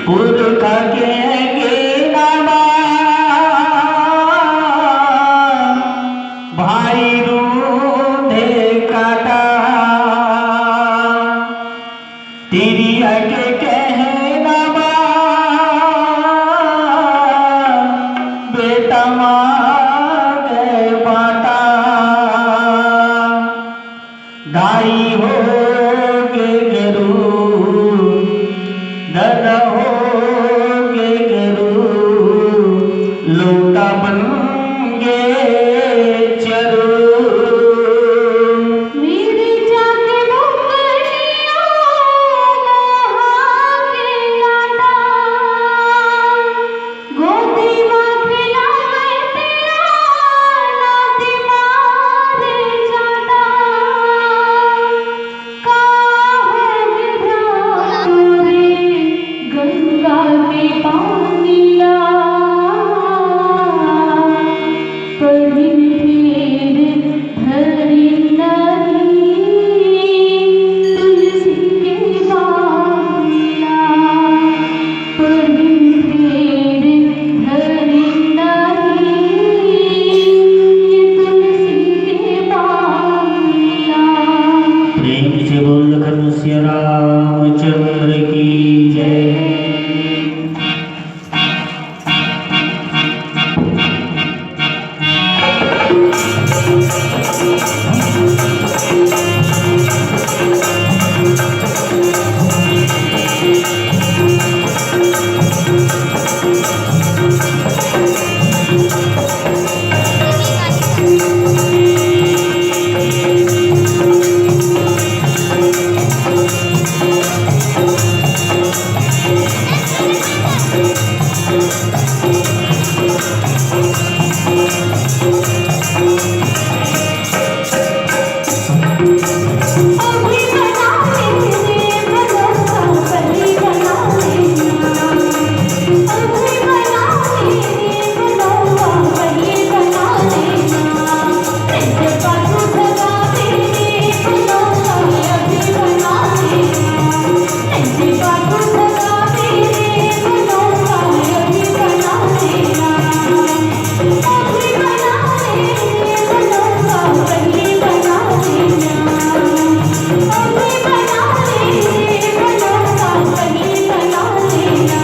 पुरखा के नामा भाई रूधे काटा तेरी आगे कहना बेटा मांगे बाटा दाई हो के गुरु दादा हो के गुरु लोटा बन गे चरू मेरी जाके नौकरिया लोहा के लाटा गोदी माँ खिलाए तेरा नाती मारे जाता काहे रे गंगा के पानी ला पढ़ी फिर धरी नहीं तुलसी के बाला पढ़ी फिर धरी नहीं तुलसी के बाला। प्रेम से बोल खनुष्य रामचंद्र की जय। अभी बना लेने भरोसा पली बना लेना अभी बना लेने भरोसा पली बना लेना ऐसे बाजू सगा तेरे भरोसा अभी बना लेना ऐसे बाजू सगा तेरे भरोसा अभी बना लेना अभी बना लेने भरोसा पली बना लेना अभी बना लेने भरोसा पली बना लेना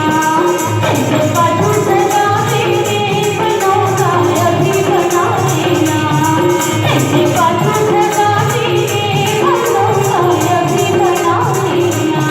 ऐसे बाजू सगा तेरे भरोसा अभी बना लेना ऐसे बाजू सगा तेरे भरोसा अभी बना लेना।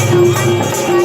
Thank you.